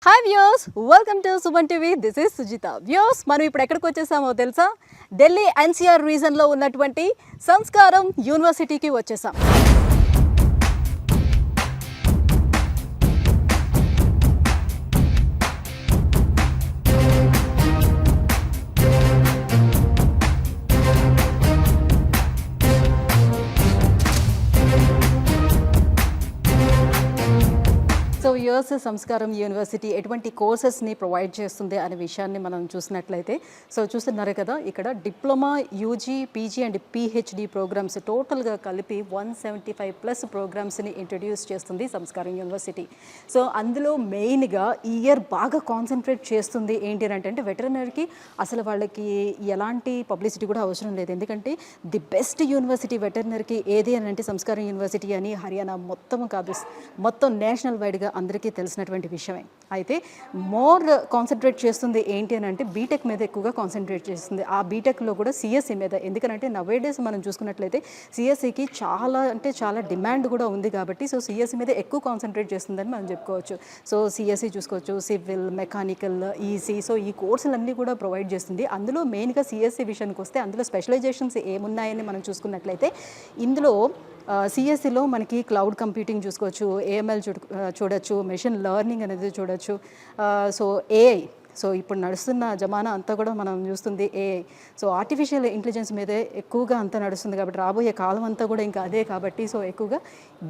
Hi views, welcome to Suman TV. This is Sujitha. Views, మనం ఇప్పుడు ఎక్కడికి వచ్చేసామో తెలుసా? ఢిల్లీ ఎన్సీఆర్ రీజన్లో ఉన్నటువంటి సంస్కారం యూనివర్సిటీకి వచ్చేసాం. సో యూఎస్ సంస్కారం యూనివర్సిటీ ఎటువంటి కోర్సెస్ని ప్రొవైడ్ చేస్తుంది అనే విషయాన్ని మనం చూసినట్లయితే, సో చూస్తున్నారు కదా, ఇక్కడ diploma, UG, PG and PhD programs టోటల్గా కలిపి 175+ ప్రోగ్రామ్స్ని ఇంట్రడ్యూస్ చేస్తుంది సంస్కారం యూనివర్సిటీ. సో అందులో మెయిన్గా ఈ ఇయర్ బాగా కాన్సన్ట్రేట్ చేస్తుంది ఏంటి అంటే వెటర్నరీకి అసలు వాళ్ళకి ఎలాంటి పబ్లిసిటీ కూడా అవసరం లేదు. ఎందుకంటే ది బెస్ట్ యూనివర్సిటీ వెటర్నరీకి ఏది అని అంటే సంస్కారం యూనివర్సిటీ అని హర్యానా మొత్తం కాదు, మొత్తం నేషనల్ వైడ్గా అందరికీ తెలిసినటువంటి విషయమే. అయితే మోర్ కాన్సన్ట్రేట్ చేస్తుంది ఏంటి అని అంటే బీటెక్ మీద ఎక్కువగా కాన్సన్ట్రేట్ చేస్తుంది. ఆ బీటెక్లో కూడా సిఎస్సి మీద. ఎందుకంటే నవేడేస్ మనం చూసుకున్నట్లయితే సిఎస్సికి చాలా డిమాండ్ కూడా ఉంది కాబట్టి సో సిఎస్సి మీద ఎక్కువ కాన్సన్ట్రేట్ చేస్తుందని మనం చెప్పుకోవచ్చు. సో సిఎస్సి చూసుకోవచ్చు, సివిల్, మెకానికల్, ఈసీ, సో ఈ కోర్సులన్నీ కూడా ప్రొవైడ్ చేస్తుంది. అందులో మెయిన్గా సిఎస్సి విషయానికి వస్తే అందులో స్పెషలైజేషన్స్ ఏమున్నాయని మనం చూసుకున్నట్లయితే ఇందులో సిఎస్సిలో మనకి క్లౌడ్ కంప్యూటింగ్ చూసుకోవచ్చు, ఏఎంఎల్ చూడొచ్చు, మెషిన్ లెర్నింగ్ అనేది చూడొచ్చు, సో ఏఐ, సో ఇప్పుడు నడుస్తున్న జమానా అంతా కూడా మనం చూస్తుంది ఏఐ. సో ఆర్టిఫిషియల్ ఇంటెలిజెన్స్ మీదే ఎక్కువగా అంతా నడుస్తుంది కాబట్టి రాబోయే కాలం అంతా కూడా ఇంకా అదే కాబట్టి సో ఎక్కువగా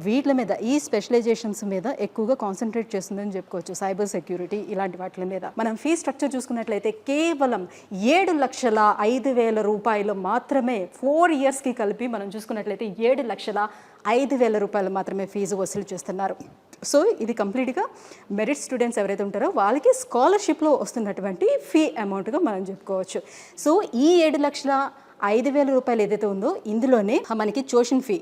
వీటి మీద, ఈ స్పెషలైజేషన్స్ మీద ఎక్కువగా కాన్సన్ట్రేట్ చేస్తుందని చెప్పుకోవచ్చు. సైబర్ సెక్యూరిటీ ఇలాంటి వాటి మీద. మనం ఫీ స్ట్రక్చర్ చూసుకున్నట్లయితే కేవలం 7,05,000 రూపాయలు మాత్రమే 4 ఇయర్స్కి కలిపి మనం చూసుకున్నట్లయితే 7,05,000 రూపాయలు మాత్రమే ఫీజు వసూలు చేస్తున్నారు. సో ఇది కంప్లీట్గా మెరిట్ స్టూడెంట్స్ ఎవరైతే ఉంటారో వాళ్ళకి స్కాలర్షిప్లో వస్తున్నటువంటి ఫీ అమౌంట్గా మనం చెప్పుకోవచ్చు. సో ఈ 7,05,000 రూపాయలు ఏదైతే ఉందో ఇందులోనే మనకి tuition fee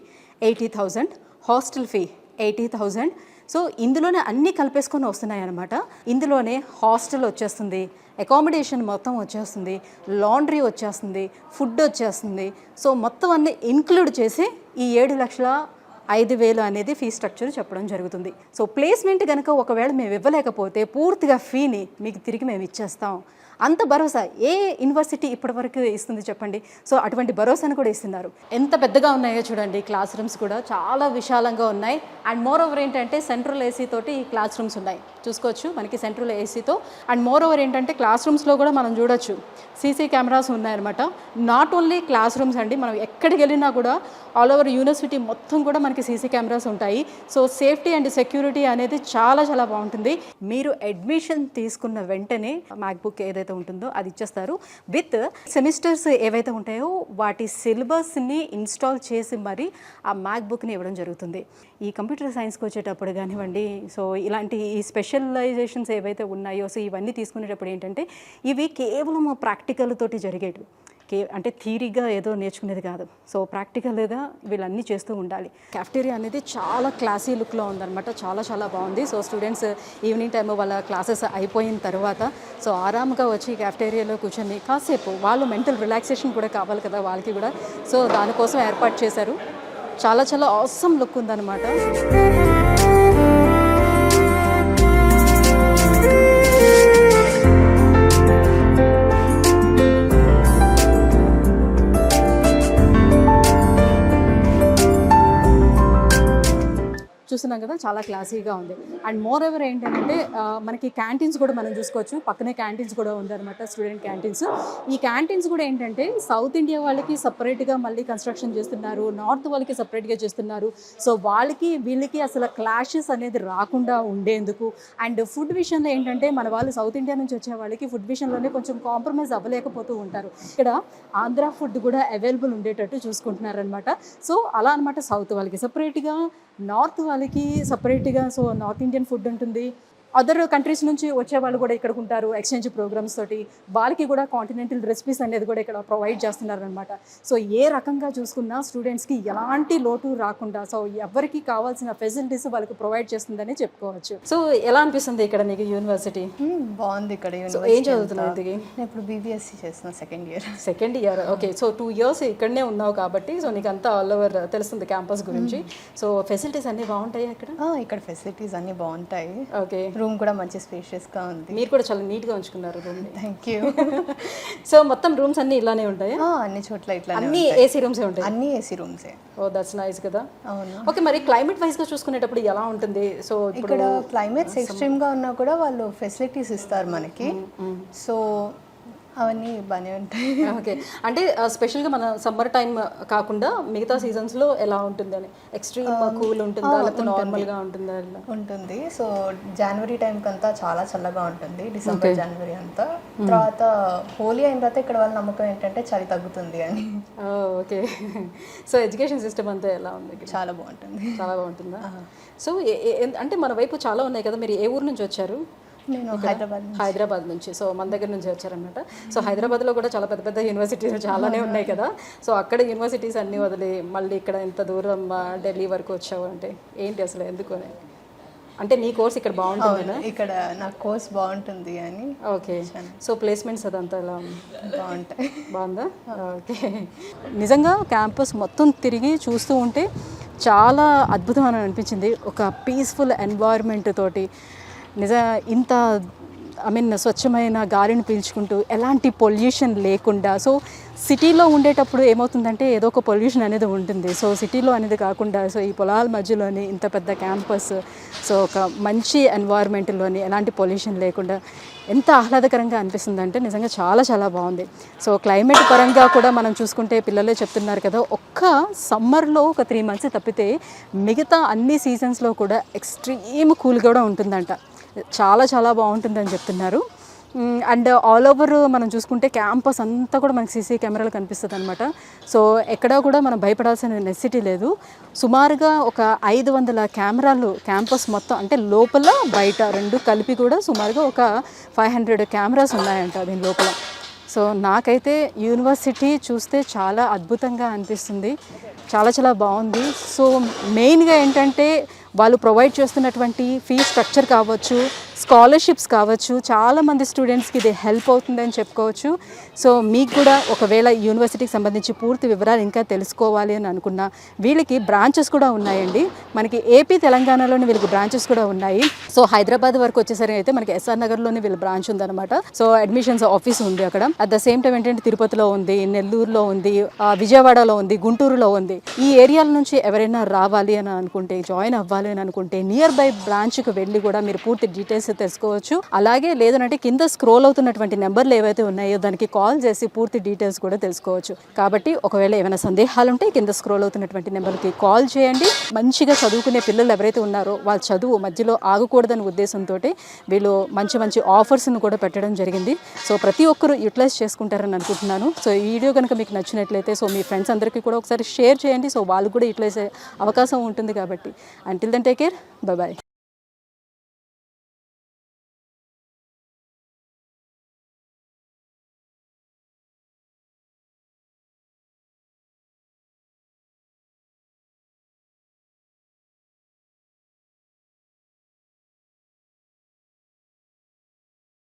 80,000, hostel fee 80,000, so ఇందులోనే అన్నీ కలిపేసుకొని వస్తున్నాయి అన్నమాట. ఇందులోనే హాస్టల్ వచ్చేస్తుంది, అకామిడేషన్ మొత్తం వచ్చేస్తుంది, లాండ్రీ వచ్చేస్తుంది, ఫుడ్ వచ్చేస్తుంది. సో మొత్తం అన్నీ ఇంక్లూడ్ చేసి ఈ 7,05,000 అనేది ఫీ స్ట్రక్చర్ చెప్పడం జరుగుతుంది. సో ప్లేస్మెంట్ కనుక ఒకవేళ మేము ఇవ్వలేకపోతే పూర్తిగా ఫీని మీకు తిరిగి మేము ఇచ్చేస్తాం. అంత భరోసా ఏ యూనివర్సిటీ ఇప్పటివరకు ఇస్తుంది చెప్పండి? సో అటువంటి భరోసాను కూడా ఇస్తున్నారు. ఎంత పెద్దగా ఉన్నాయో చూడండి, క్లాస్ రూమ్స్ కూడా చాలా విశాలంగా ఉన్నాయి. అండ్ మోర్ ఓవర్ ఏంటంటే సెంట్రల్ ఏసీ తోటి క్లాస్ రూమ్స్ ఉన్నాయి చూసుకోవచ్చు మనకి, సెంట్రల్ ఏసీతో. అండ్ మోర్ ఓవర్ ఏంటంటే క్లాస్ రూమ్స్లో కూడా మనం చూడొచ్చు సీసీ కెమెరాస్ ఉన్నాయన్నమాట. నాట్ ఓన్లీ క్లాస్ రూమ్స్ అండి, మనం ఎక్కడికి వెళ్ళినా కూడా ఆల్ ఓవర్ యూనివర్సిటీ మొత్తం కూడా మనకి సీసీ కెమెరాస్ ఉంటాయి. సో సేఫ్టీ అండ్ సెక్యూరిటీ అనేది చాలా చాలా బాగుంటుంది. మీరు అడ్మిషన్ తీసుకున్న వెంటనే మ్యాక్బుక్ ఏదైతే ఉంటుందో అది ఇచ్చేస్తారు. విత్ సెమిస్టర్స్ ఏవైతే ఉంటాయో వాటి సిలబస్ని ఇన్స్టాల్ చేసి మరి ఆ మ్యాక్బుక్ని ఇవ్వడం జరుగుతుంది. ఈ కంప్యూటర్ సైన్స్కి వచ్చేటప్పుడు కానివ్వండి, సో ఇలాంటి ఈ స్పెషలైజేషన్స్ ఏవైతే ఉన్నాయో సో ఇవన్నీ తీసుకునేటప్పుడు ఏంటంటే ఇవి కేవలం ప్రాక్టికల్ తోటి జరిగేవి, అంటే థియరీగా ఏదో నేర్చుకునేది కాదు. సో ప్రాక్టికల్గా వీళ్ళన్నీ చేస్తూ ఉండాలి. క్యాఫ్టేరియా అనేది చాలా క్లాసీ లుక్లో ఉందన్నమాట, చాలా చాలా బాగుంది. సో స్టూడెంట్స్ ఈవినింగ్ టైం వాళ్ళ క్లాసెస్ అయిపోయిన తర్వాత సో ఆరామ్గా వచ్చి క్యాఫ్టేరియాలో కూర్చొని కాసేపు వాళ్ళు మెంటల్ రిలాక్సేషన్ కూడా కావాలి కదా వాళ్ళకి కూడా, సో దానికోసం ఏర్పాటు చేశారు. చాలా చాలా ఆసమ్ లుక్ ఉందన్నమాట. చూస్తున్నాం కదా, చాలా క్లాసీగా ఉంది. అండ్ మోర్ ఎవర్ ఏంటంటే మనకి క్యాంటీన్స్ కూడా మనం చూసుకోవచ్చు. పక్కనే క్యాంటీన్స్ కూడా ఉందన్నమాట, స్టూడెంట్ క్యాంటీన్స్. ఈ క్యాంటీన్స్ కూడా ఏంటంటే సౌత్ ఇండియా వాళ్ళకి సపరేట్గా మళ్ళీ కన్స్ట్రక్షన్ చేస్తున్నారు, నార్త్ వాళ్ళకి సపరేట్గా చేస్తున్నారు. సో వాళ్ళకి వీళ్ళకి అసలు క్లాషెస్ అనేది రాకుండా ఉండేందుకు. అండ్ ఫుడ్ విషయంలో ఏంటంటే మన వాళ్ళు సౌత్ ఇండియా నుంచి వచ్చే వాళ్ళకి ఫుడ్ విషయంలోనే కొంచెం కాంప్రమైజ్ అవ్వలేకపోతూ ఉంటారు. ఇక్కడ ఆంధ్ర ఫుడ్ కూడా అవైలబుల్ ఉండేటట్టు చూసుకుంటున్నారనమాట. సో అలా అనమాట, సౌత్ వాళ్ళకి సపరేట్గా, నార్త్ వాళ్ళకి సపరేట్గా. సో నార్త్ ఇండియన్ ఫుడ్ ఉంటుంది, అదర్ కంట్రీస్ నుంచి వచ్చే వాళ్ళు కూడా ఇక్కడికి ఉంటారు ఎక్స్చేంజ్ ప్రోగ్రామ్స్ తోటి. వాళ్ళకి కూడా కాంటినెంటల్ రెసిపీస్ అనేది కూడా ఇక్కడ ప్రొవైడ్ చేస్తున్నారనమాట. సో ఏ రకంగా చూసుకున్నా స్టూడెంట్స్కి ఎలాంటి లోటు రాకుండా సో ఎవరికి కావాల్సిన ఫెసిలిటీస్ వాళ్ళకి ప్రొవైడ్ చేస్తుందని చెప్పుకోవచ్చు. సో ఎలా అనిపిస్తుంది ఇక్కడ నీకు యూనివర్సిటీ? బాగుంది ఇక్కడ. ఏం చదువుతున్నావు ఇది? ఇప్పుడు బీబీఎస్సీ చేస్తున్నా, second year. Okay, so 2 years ఇక్కడనే ఉన్నావు కాబట్టి సో నీకు అంతా ఆల్ ఓవర్ తెలుస్తుంది క్యాంపస్ గురించి. సో ఫెసిలిటీస్ అన్నీ బాగుంటాయి ఇక్కడ? ఇక్కడ ఫెసిలిటీస్ అన్నీ బాగుంటాయి. ఓకే, రూమ్ కూడా మంచి స్పేషియస్గా ఉంది. మీరు కూడా చాలా నీట్గా ఉంచుకున్నారు రూమ్ని. Thank you. సో మొత్తం రూమ్స్ అన్నీ ఇలానే ఉంటాయి, అన్ని చోట్ల ఇట్లా అన్ని ఏసీ రూమ్సే ఉంటాయి. అన్ని ఏసీ రూమ్సే. ఓ దట్స్ నైస్ కదా. అవును. ఓకే, మరి క్లైమేట్ వైజ్గా చూసుకునేటప్పుడు ఎలా ఉంటుంది? సో ఇక్కడ క్లైమేట్స్ ఎక్స్ట్రీమ్గా ఉన్నా కూడా వాళ్ళు ఫెసిలిటీస్ ఇస్తారు మనకి, సో అవన్నీ బాగానే ఉంటాయి. ఓకే, అంటే స్పెషల్గా మన సమ్మర్ టైం కాకుండా మిగతా సీజన్స్లో ఎలా ఉంటుంది అని, ఎక్స్ట్రీమ్ కూల్ ఉంటుందా లేకపోతే నార్మల్గా ఉంటుందా? ఉంటుంది. సో జనవరి టైంకి అంతా చాలా చల్లగా ఉంటుంది, డిసెంబర్ జనవరి అంతా. తర్వాత హోలీ అయిన తర్వాత ఇక్కడ వాళ్ళ నమ్మకం ఏంటంటే చలి తగ్గుతుంది అని. ఓకే, సో ఎడ్యుకేషన్ సిస్టమ్ అంతా ఎలా ఉంది? చాలా బాగుంటుంది. చాలా బాగుంటుందా? సో అంటే మన వైపు చాలా ఉన్నాయి కదా, మీరు ఏ ఊరు నుంచి వచ్చారు? నేను హైదరాబాద్ నుంచి. సో మన దగ్గర నుంచి వచ్చారనమాట. సో హైదరాబాద్లో కూడా చాలా పెద్ద పెద్ద యూనివర్సిటీస్ చాలానే ఉన్నాయి కదా. సో అక్కడ యూనివర్సిటీస్ అన్నీ వదిలి మళ్ళీ ఇక్కడ ఇంత దూరం ఢిల్లీ వరకు వచ్చావు అంటే ఏంటి అసలు, ఎందుకు అని? అంటే నీ కోర్స్ ఇక్కడ బాగుంటుంది, ఇక్కడ నా కోర్స్ బాగుంటుంది అని. ఓకే, సో ప్లేస్మెంట్స్ అదంతా ఎలా బాగుంటాయి? బాగుందా? ఓకే, నిజంగా క్యాంపస్ మొత్తం తిరిగి చూస్తూ ఉంటే చాలా అద్భుతం అని అనిపించింది. ఒక పీస్ఫుల్ ఎన్వైర్న్మెంట్ తోటి ఇంత స్వచ్ఛమైన గాలిని పీల్చుకుంటూ ఎలాంటి పొల్యూషన్ లేకుండా. సో సిటీలో ఉండేటప్పుడు ఏమవుతుందంటే ఏదో ఒక పొల్యూషన్ అనేది ఉంటుంది. సో సిటీలో అనేది కాకుండా సో ఈ పొలాల మధ్యలోని ఇంత పెద్ద క్యాంపస్, సో ఒక మంచి ఎన్వైర్న్మెంట్లోని ఎలాంటి పొల్యూషన్ లేకుండా ఎంత ఆహ్లాదకరంగా అనిపిస్తుంది అంటే నిజంగా చాలా చాలా బాగుంది. సో క్లైమేట్ పరంగా కూడా మనం చూసుకుంటే పిల్లలే చెప్తున్నారు కదా, ఒక్క సమ్మర్లో ఒక 3 months తప్పితే మిగతా అన్ని సీజన్స్లో కూడా ఎక్స్ట్రీమ్ కూల్ కూడా ఉంటుందంట. చాలా చాలా బాగుంటుందని చెప్తున్నారు. అండ్ ఆల్ ఓవర్ మనం చూసుకుంటే క్యాంపస్ అంతా కూడా మనకి సీసీ కెమెరాలు కనిపిస్తుంది అనమాట. సో ఎక్కడా కూడా మనం భయపడాల్సిన నెసెసిటీ లేదు. సుమారుగా ఒక 500 కెమెరాలు క్యాంపస్ మొత్తం, అంటే లోపల బయట రెండు కలిపి కూడా సుమారుగా ఒక 500 కెమెరాస్ ఉన్నాయంట దీని లోపల. సో నాకైతే యూనివర్సిటీ చూస్తే చాలా అద్భుతంగా అనిపిస్తుంది, చాలా చాలా బాగుంది. సో మెయిన్గా ఏంటంటే వాళ్ళు ప్రొవైడ్ చేస్తున్నటువంటి ఫీ స్ట్రక్చర్ కావచ్చు, స్కాలర్షిప్స్ కావచ్చు, చాలామంది స్టూడెంట్స్కి ఇది హెల్ప్ అవుతుందని చెప్పుకోవచ్చు. సో మీకు కూడా ఒకవేళ యూనివర్సిటీకి సంబంధించి పూర్తి వివరాలు ఇంకా తెలుసుకోవాలి అని అనుకున్నా, వీళ్ళకి బ్రాంచెస్ కూడా ఉన్నాయండి. మనకి ఏపీ తెలంగాణలోని వీళ్ళకి బ్రాంచెస్ కూడా ఉన్నాయి. సో హైదరాబాద్ వరకు వచ్చేసరికి అయితే మనకి ఎస్ఆర్ నగర్లోనే వీళ్ళ బ్రాంచ్ ఉందన్నమాట. సో అడ్మిషన్స్ ఆఫీస్ ఉంది అక్కడ. అట్ ద సేమ్ టైం ఏంటంటే తిరుపతిలో ఉంది, నెల్లూరులో ఉంది, విజయవాడలో ఉంది, గుంటూరులో ఉంది. ఈ ఏరియాల నుంచి ఎవరైనా రావాలి అని అనుకుంటే, జాయిన్ అవ్వాలి అని అనుకుంటే నియర్ బై బ్రాంచ్కి వెళ్ళి కూడా మీరు పూర్తి డీటెయిల్స్ తెలుసుకోవచ్చు. అలాగే లేదంటే కింద స్క్రోల్ అవుతున్నటువంటి నెంబర్లు ఏవైతే ఉన్నాయో దానికి కాల్ చేసి పూర్తి డీటెయిల్స్ కూడా తెలుసుకోవచ్చు. కాబట్టి ఒకవేళ ఏమైనా సందేహాలు ఉంటే కింద స్క్రోల్ అవుతున్నటువంటి నెంబర్కి కాల్ చేయండి. మంచిగా చదువుకునే పిల్లలు ఎవరైతే ఉన్నారో వాళ్ళ చదువు మధ్యలో ఆగకూడదనే ఉద్దేశంతో వీళ్ళు మంచి మంచి ఆఫర్స్ను కూడా పెట్టడం జరిగింది. సో ప్రతి ఒక్కరూ యూటిలైజ్ చేసుకుంటారని అనుకుంటున్నాను. సో ఈ వీడియో కనుక మీకు నచ్చినట్లయితే సో మీ ఫ్రెండ్స్ అందరికీ కూడా ఒకసారి షేర్ చేయండి. సో వాళ్ళు కూడా యూటిలైజ్ అయ్యే అవకాశం ఉంటుంది కాబట్టి. Until then take care, bye bye.